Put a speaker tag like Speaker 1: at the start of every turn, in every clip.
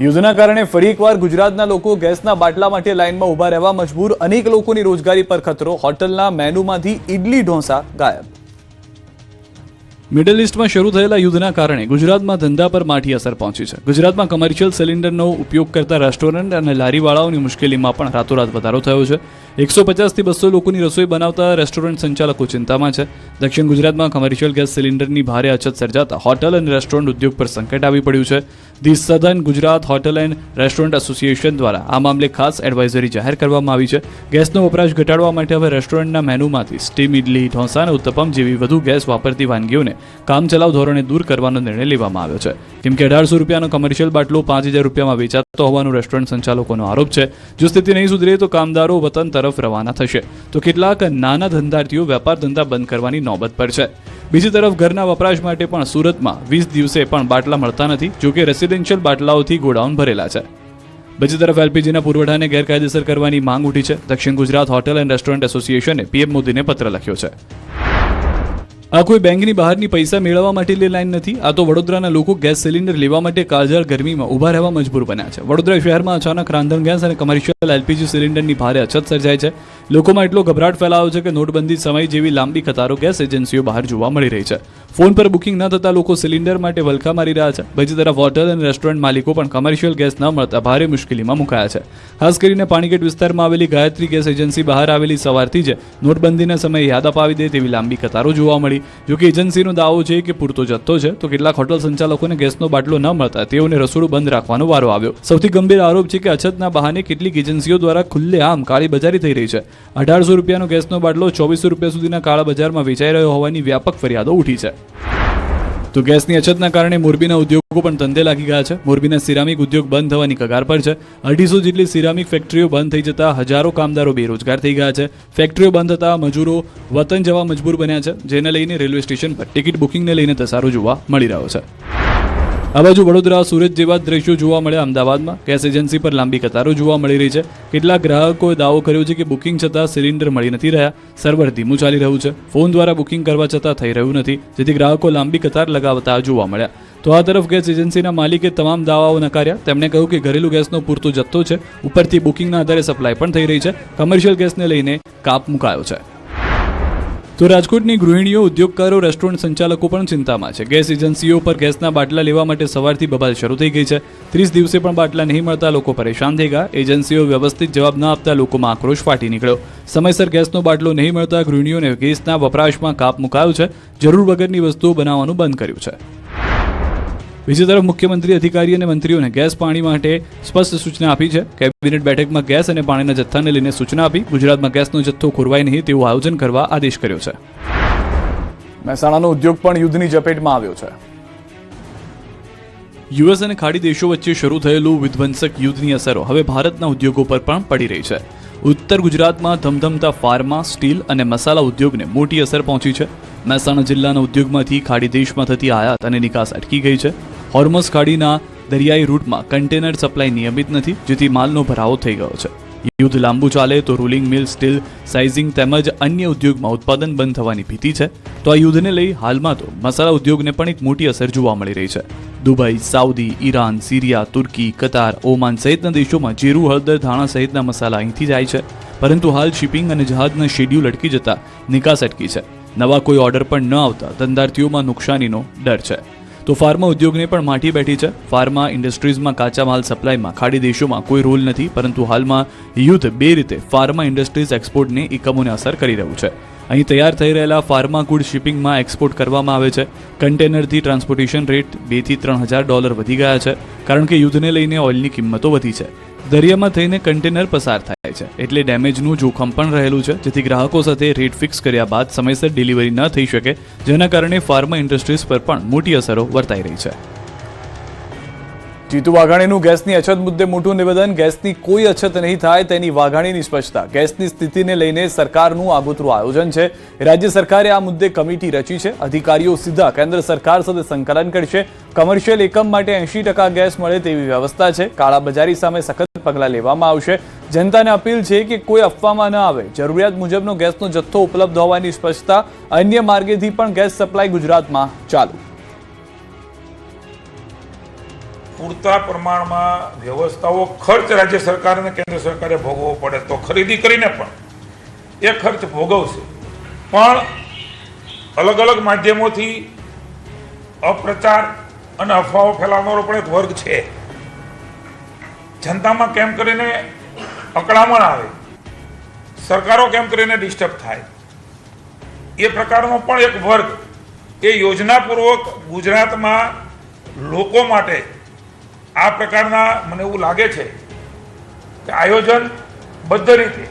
Speaker 1: યુદ્ધના કારણે ફરી એકવાર ગુજરાતના લોકો ગેસના બાટલા માટે લાઇનમાં ઊભા રહેવા મજબૂર. અનેક લોકોની રોજગારી પર ખતરો. હોટલના મેનુમાંથી ઇડલી ઢોસા ગાયબ. મિડલ ઇસ્ટમાં શરૂ થયેલા યુદ્ધના કારણે ગુજરાતમાં ધંધા પર માઠી અસર પહોંચી છે. ગુજરાતમાં કમર્શિયલ સિલિન્ડરનો ઉપયોગ કરતા રેસ્ટોરન્ટ અને લારીવાળાઓની મુશ્કેલીમાં પણ રાતોરાત વધારો થયો છે. 150 થી 200 લોકોની રસોઈ બનાવતા રેસ્ટોરન્ટ સંચાલકો ચિંતામાં છે. દક્ષિણ ગુજરાતમાં કમર્શિયલ ગેસ સિલિન્ડરની ભારે અછત સર્જાતા હોટલ અને રેસ્ટોરન્ટ ઉદ્યોગ પર સંકટ આવી પડ્યું છે. The southern Gujarat hotel and restaurant association દ્વારા આ મામલે ખાસ એડવાઇઝરી જાહેર કરવામાં આવી છે. ગેસનો વપરાશ ઘટાડવા માટે હવે રેસ્ટોરન્ટના મેનુમાંથી સ્ટીમ ઇડલી, ઢોસા અને ઉત્તપમ જેવી વધુ ગેસ વાપરતી વાનગીઓને કામચલાઉ ધોરણે દૂર કરવાનો નિર્ણય લેવામાં આવ્યો છે. કેમ કે 1800 રૂપિયાનો કમર્શિયલ બાટલો 5000 રૂપિયામાં વેચાતો હોવાનો રેસ્ટોરન્ટ સંચાલકોનો આરોપ છે. જો સ્થિતિ નહીં સુધરે તો કામદારો વતન તરફ રવાના થશે, તો કેટલાક નાના ધંધાર્થીઓ વેપાર ધંધા બંધ કરવાની નોબત પર છે. બીજી તરફ ઘરના વપરાશ માટે પણ સુરતમાં 20 દિવસે પણ બાટલા મળતા નથી, જો કે રેસિડેન્શિયલ બાટલાઓથી ગોડાઉન ભરેલા છે. બીજી તરફ એલપીજીના પુરવઠાને ગેરકાયદેસર કરવાની માંગ ઉઠી છે. દક્ષિણ ગુજરાત હોટલ એન્ડ રેસ્ટોરન્ટ એસોસિએશને પીએમ મોદીને પત્ર લખ્યો છે. આ કોઈ બેંકની બહારની પૈસા મેળવવા માટેની લાઈન નથી. આ તો વડોદરાના લોકો ગેસ સિલિન્ડર લેવા માટે કાળઝાળ ગરમીમાં ઊભા રહેવા મજબૂર બન્યા છે. વડોદરા શહેરમાં અચાનક રાંધણ ગેસ અને કમર્શિયલ એલપીજી સિલિન્ડરની ભારે અછત સર્જાય છે. લોકોમાં એટલો ગભરાટ ફેલાયો છે કે નોટબંધી સમય જેવી લાંબી કતારો ગેસ એજન્સીઓ બહાર જોવા મળી રહી છે. ફોન પર બુકિંગ ન થતા લોકો સિલિન્ડર માટે વલખા મારી રહ્યા છે. બીજી તરફ હોટલ અને રેસ્ટોરન્ટ માલિકો પણ કમર્શિયલ ગેસ ન મળતા ભારે મુશ્કેલીમાં મુકાયા છે. ખાસ કરીને પાણીગેટ વિસ્તારમાં આવેલી ગાયત્રી ગેસ એજન્સી બહાર આવેલી સવારથી જ નોટબંધીના સમયે યાદ અપાવી દે તેવી લાંબી કતારો જોવા મળી. જોકે એજન્સીનો દાવો છે કે પૂરતો જથ્થો છે, તો કેટલાક હોટલ સંચાલકોને ગેસનો બાટલો ન મળતા તેઓને રસોડું બંધ રાખવાનો વારો આવ્યો. સૌથી ગંભીર આરોપ છે કે અછતના બહાને કેટલીક એજન્સીઓ દ્વારા ખુલ્લેઆમ કાળી બજારી થઈ રહી છે. 1800 રૂપિયાનો ગેસનો બાટલો 2400 રૂપિયા સુધીના કાળા બજારમાં વેચાઈ રહ્યો હોવાની વ્યાપક ફરિયાદો ઉઠી છે. તો ગેસની અછતના કારણે મોરબીના ઉદ્યોગો પણ ધંધે લાગી ગયા છે. મોરબીના સિરામિક ઉદ્યોગ બંધ થવાની કગાર પર છે. 250 જેટલી સિરામિક ફેક્ટરીઓ બંધ થઈ જતા હજારો કામદારો બેરોજગાર થઈ ગયા છે. ફેક્ટરીઓ બંધ થતા મજૂરો વતન જવા મજબૂર બન્યા છે, જેને લઈને રેલવે સ્ટેશન પર ટિકિટ બુકિંગને લઈને ધસારો જોવા મળી રહ્યો છે. આ બાજુ વડોદરા, સુરત જેવા દ્રશ્યો જોવા મળ્યા અમદાવાદમાં. ગેસ એજન્સી પર લાંબી કતારો જોવા મળી રહી છે. કેટલાક ગ્રાહકોએ દાવો કર્યો છે કે બુકિંગ છતાં સિલિન્ડર મળી નથી રહ્યા. સર્વર ધીમું ચાલી રહ્યું છે. ફોન દ્વારા બુકિંગ કરવા છતાં થઈ રહ્યું નથી, જેથી ગ્રાહકો લાંબી કતાર લગાવતા જોવા મળ્યા. તો આ તરફ ગેસ એજન્સીના માલિકે તમામ દાવાઓ નકાર્યા. તેમણે કહ્યું કે ઘરેલું ગેસનો પૂરતો જથ્થો છે, ઉપરથી બુકિંગના આધારે સપ્લાય પણ થઈ રહી છે. કમર્શિયલ ગેસને લઈને કાપ મુકાયો છે. તો રાજકોટની ગૃહિણીઓ, ઉદ્યોગકારો, રેસ્ટોરન્ટ સંચાલકો પણ ચિંતામાં છે. ગેસ એજન્સીઓ પર ગેસના બાટલા લેવા માટે સવારથી બબાલ શરૂ થઈ ગઈ છે. 30 દિવસે પણ બાટલા નહીં મળતા લોકો પરેશાન થઈ ગયા. એજન્સીઓ વ્યવસ્થિત જવાબ ન આપતા લોકોમાં આક્રોશ ફાટી નીકળ્યો. સમયસર ગેસનો બાટલો નહીં મળતા ગૃહિણીઓને ગેસના વપરાશમાં કાપ મુકાયો છે. જરૂર વગરની વસ્તુઓ બનાવવાનું બંધ કર્યું છે. બીજી તરફ મુખ્યમંત્રી અધિકારી અને મંત્રીઓને ગેસ પાણી માટે સ્પષ્ટ સૂચના આપી છે. કેબિનેટ બેઠકમાં ગેસ અને પાણીના જથ્થાને લઈને સૂચના આપી ગુજરાતમાં ગેસનો જથ્થો ખોરવાય નહીં તેવું આયોજન કરવા આદેશ કર્યો છે. મહેસાણાનો ઉદ્યોગ પણ યુદ્ધની ઝપેટમાં આવ્યો છે. યુએસ અને ખાડી દેશો વચ્ચે શરૂ થયેલું વિધ્વંસક યુદ્ધની અસરો હવે ભારતના ઉદ્યોગો પર પણ પડી રહી છે. ઉત્તર ગુજરાતમાં ધમધમતા ફાર્મા, સ્ટીલ અને મસાલા ઉદ્યોગને મોટી અસર પહોંચી છે. મહેસાણા જિલ્લાના ઉદ્યોગમાંથી ખાડી દેશમાં થતી આયાત અને નિકાસ અટકી ગઈ છે. હોર્મઝ ખાડીના દરિયાઈ રૂટમાં કન્ટેનર સપ્લાય નિયમિત નથી, જેથી માલનો ભરાવો થઈ ગયો છે. યુદ્ધ લાંબુ ચાલે તો રૂલિંગ મિલ, સ્ટીલ, સાઇઝિંગ તેમજ અન્ય ઉદ્યોગમાં ઉત્પાદન બંધ થવાની ભીતિ છે. તો આ યુદ્ધને લઈ હાલમાં તો મસાલા ઉદ્યોગને પણ એક મોટી અસર જોવા મળી રહી છે. દુબઈ, સાઉદી, ઈરાન, સિરિયા, તુર્કી, કતાર, ઓમાન સહિતના દેશોમાં જીરું, હળદર, ધાણા સહિતના મસાલા અહીંથી જાય છે. પરંતુ હાલ શિપિંગ અને જહાજના શેડ્યુલ અટકી જતા નિકાસ અટકી છે. નવા કોઈ ઓર્ડર પણ ન આવતા ધંધાર્થીઓમાં નુકસાનીનો ડર છે. તો ફાર્મા ઉદ્યોગને પણ માઠી બેઠી છે. ફાર્મા ઇન્ડસ્ટ્રીઝમાં કાચા માલ સપ્લાયમાં ખાડી દેશોમાં કોઈ રોલ નથી, પરંતુ હાલમાં યુદ્ધ બે રીતે ફાર્મા ઇન્ડસ્ટ્રીઝ એક્સપોર્ટને એકમોને અસર કરી રહ્યું છે. અહીં તૈયાર થઈ રહેલા ફાર્મા ગુડ શિપિંગમાં એક્સપોર્ટ કરવામાં આવે છે. કન્ટેનરથી ટ્રાન્સપોર્ટેશન રેટ $2,000 થી $3,000 વધી ગયા છે, કારણ કે યુદ્ધને લઈને ઓઇલની કિંમતો વધી છે. દરિયામાં થઈને કન્ટેનર પસાર થાય છે, એટલે ડેમેજનું જોખમ પણ રહેલું છે, જેથી ગ્રાહકો સાથે રેટ ફિક્સ કર્યા બાદ સમયસર ડિલિવરી ન થઈ શકે, જેના કારણે ફાર્મા ઇન્ડસ્ટ્રીઝ પર પણ મોટી અસરો વર્તાઈ રહી છે. જીતુ વાઘાણીનું ગેસની અછત મુદ્દે મોટું નિવેદન. ગેસની કોઈ અછત નહીં થાય તેની વાઘાણીની સ્પષ્ટતા. ગેસની સ્થિતિને લઈને સરકારનું આગોતરું આયોજન છે. રાજ્ય સરકારે આ મુદ્દે કમિટી રચી છે. અધિકારીઓ સીધા કેન્દ્ર સરકાર સાથે સંકલન કરશે. કમર્શિયલ એકમ માટે 80% ગેસ મળે તેવી વ્યવસ્થા છે. કાળાબજારી સામે સખત પગલાં લેવામાં આવશે. જનતાને અપીલ છે કે કોઈ અફવામાં ન આવે. જરૂરિયાત મુજબનો ગેસનો જથ્થો ઉપલબ્ધ હોવાની સ્પષ્ટતા. અન્ય માર્ગેથી પણ ગેસ સપ્લાય ગુજરાતમાં ચાલુ.
Speaker 2: પૂરતા પ્રમાણમાં વ્યવસ્થાઓ ખર્ચ રાજ્ય સરકાર અને કેન્દ્ર સરકારે ભોગવવો પડે તો ખરીદી કરીને પણ એ ખર્ચ ભોગવશે, પણ અલગ અલગ માધ્યમોથી અપ્રચાર અને અફવાઓ ફેલાવનારો પણ એક વર્ગ છે. જનતામાં કેમ કરીને અકળામણ આવે, સરકારો કેમ કરીને ડિસ્ટર્બ થાય, એ પ્રકારનો પણ એક વર્ગ એ યોજનાપૂર્વક ગુજરાતમાં લોકો માટે આ પ્રકારના, મને એવું લાગે છે કે આયોજનબદ્ધ રીતે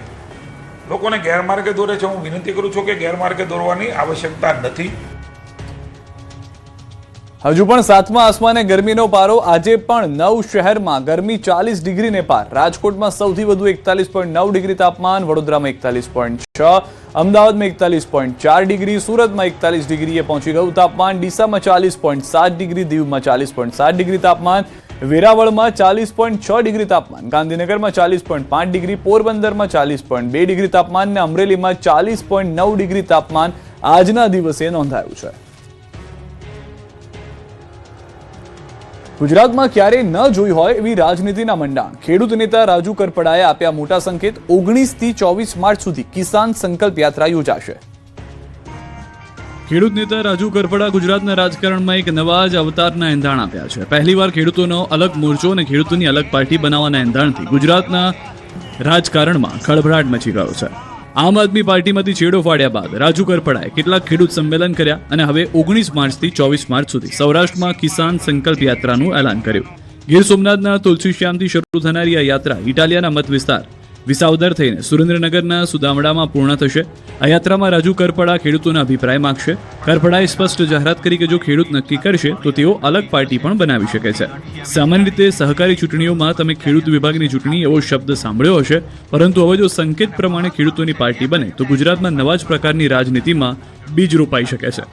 Speaker 2: લોકોને ગેરમાર્ગે દોરે છે. હું વિનંતી કરું છું કે ગેરમાર્ગે દોરવાની આવશ્યકતા નથી.
Speaker 1: હજુ પણ સાતમા આસમાને ગરમીનો પારો. આજે પણ 9 શહેરમાં ગરમી 40 ડિગ્રીને પાર. રાજકોટમાં સૌથી વધુ 41.9 ડિગ્રી તાપમાન, વડોદરામાં 41.6, અમદાવાદમાં 41.4 ડિગ્રી, સુરતમાં 41 ડિગ્રીએ પહોંચી ગયું તાપમાન, ડીસામાં 40.7 ડિગ્રી, દીવમાં 40.7 ડિગ્રી તાપમાન, વેરાવળમાં 40.6 ડિગ્રી તાપમાન, ગાંધીનગરમાં 40.5 ડિગ્રી, પોરબંદરમાં 40.2 ડિગ્રી તાપમાન અને અમરેલીમાં 40.9 ડિગ્રી તાપમાન આજના દિવસે નોંધાયું છે. ગુજરાતમાં ક્યારેય ન જોઈ હોય એવી રાજનીતિના મંડાણ. ખેડૂત નેતા રાજુ કરપડાએ આપ્યા મોટા સંકેત. 19 થી 24 માર્ચ સુધી કિસાન સંકલ્પ યાત્રા યોજાશે. ખેડૂત નેતા રાજુ કરપડા ગુજરાતના રાજકારણમાં એક નવા જ અવતારના એંધાણ આપ્યા છે. પહેલીવાર ખેડૂતોનો અલગ મોરચો અને ખેડૂતોની અલગ પાર્ટી બનાવવાના એંધાણથી ગુજરાતના રાજકારણમાં ખળભળાટ મચી ગયો છે. આમ આદમી પાર્ટીમાંથી છેડો ફાડ્યા બાદ રાજુ કરપડાએ કેટલાક ખેડૂત સંમેલન કર્યા અને હવે 19 માર્ચથી 24 માર્ચ સુધી સૌરાષ્ટ્રમાં કિસાન સંકલ્પ યાત્રાનું એલાન કર્યું. ગીર સોમનાથના તુલસીશ્યામથી શરૂ થનારી આ યાત્રા ઇટાલિયાના મત વિસ્તાર વિસાવદર થઈને સુરેન્દ્રનગરના સુદામડામાં પૂર્ણ થશે. આ યાત્રામાં રાજુ કરપડા ખેડૂતોના અભિપ્રાય માંગશે. કરપડાએ સ્પષ્ટ જાહેરાત કરી કે જો ખેડૂત નક્કી કરશે તો તેઓ અલગ પાર્ટી પણ બનાવી શકે છે. સામાન્ય રીતે સહકારી ચૂંટણીઓમાં તમે ખેડૂત વિભાગની ચૂંટણી એવો શબ્દ સાંભળ્યો હશે, પરંતુ હવે જો સંકેત પ્રમાણે ખેડૂતોની પાર્ટી બને તો ગુજરાતમાં નવા જ પ્રકારની રાજનીતિમાં બીજ રોપાઈ શકે છે.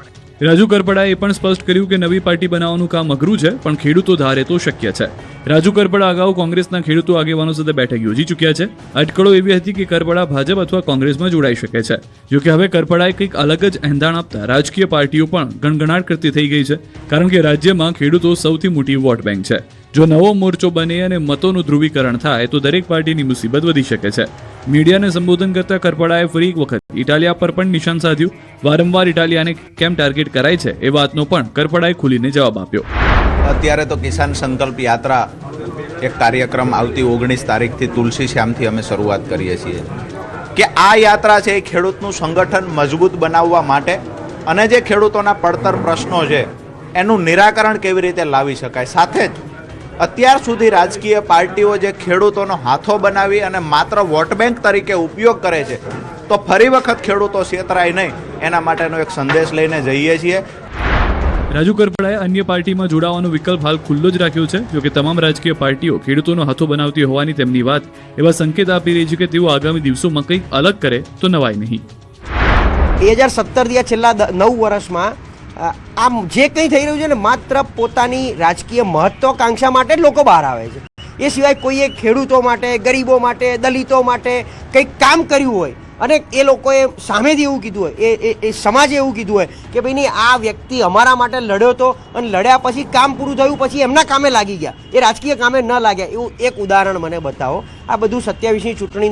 Speaker 1: રાજુ કરપડાએ એ પણ સ્પષ્ટ કર્યું કે નવી પાર્ટી બનાવવાનું કામ અઘરું છે, પણ ખેડૂતો ધારે તો શક્ય છે. રાજુ કરપડા અગાઉ કોંગ્રેસના ખેડૂતો આગેવાનો સાથે બેઠક યોજી ચૂક્યા છે. અટકળો એવી હતી કે કરપડા ભાજપ અથવા કોંગ્રેસમાં જોડાઈ શકે છે. જોકે હવે કરપડાએ કંઈક અલગ જ એંધાણ આપતા રાજકીય પાર્ટીઓ પણ ગણગણાટ કરતી થઈ ગઈ છે, કારણ કે રાજ્યમાં ખેડૂતો સૌથી મોટી વોટ બેંક છે. જો નવો મોરચો બને અને મતોનું ધ્રુવીકરણ થાય તો દરેક પાર્ટીની મુસીબત વધી શકે છે. મીડિયાને સંબોધન કરતા કરપડાએ ફરી એક વખત ઇટાલિયા પર પણ નિશાન સાધ્યું. વારંવાર ઇટાલિયાને કેમ ટાર્ગેટ કરાય છે એ વાતનો પણ કરપડાએ ખુલીને જવાબ આપ્યો.
Speaker 3: અત્યારે તો કિસાન સંકલ્પ યાત્રા એક કાર્યક્રમ આવતી 19 તારીખથી તુલસીશ્યામથી અમે શરૂઆત કરીએ છીએ કે આ યાત્રા છે એ ખેડૂતનું સંગઠન મજબૂત બનાવવા માટે અને જે ખેડૂતોના પડતર પ્રશ્નો છે એનું નિરાકરણ કેવી રીતે લાવી શકાય. સાથે જ અત્યાર સુધી રાજકીય પાર્ટીઓ જે ખેડૂતોનો હાથો બનાવી અને માત્ર વોટ બેંક તરીકે ઉપયોગ કરે છે, તો ફરી વખત ખેડૂતો છેતરાય નહીં એના માટેનો એક સંદેશ લઈને જઈએ છીએ.
Speaker 1: રાજુ કરપડાએ અન્ય પાર્ટીમાં જોડાવાનો વિકલ્પ હાલ ખુલ્લો જ રાખ્યો છે. જોકે તમામ રાજકીય પાર્ટીઓ ખેડૂતોનો હાથો બનાવતી હોવાની તેમની વાત એવા સંકેત આપી રહી છે કે તેઓ આગામી દિવસોમાં કંઈક અલગ કરે તો નવાય નહીં.
Speaker 4: 2017 છેલ્લા 9 વર્ષમાં આમ જે કંઈ થઈ રહ્યું છે ને માત્ર પોતાની રાજકીય મહત્વાકાંક્ષા માટે જ લોકો બહાર આવે છે. એ સિવાય કોઈએ ખેડૂતો માટે, ગરીબો માટે, દલિતો માટે કંઈક કામ કર્યું હોય અને એ લોકોએ સામેથી એવું કીધું હોય, એ સમાજે એવું કીધું હોય કે ભાઈ નહીં આ વ્યક્તિ અમારા માટે લડ્યો હતો અને લડ્યા પછી કામ પૂરું થયું પછી એમના કામે લાગી ગયા, એ રાજકીય કામે ન લાગ્યા, એવું એક ઉદાહરણ મને બતાવો. આ બધું 27ની ચૂંટણી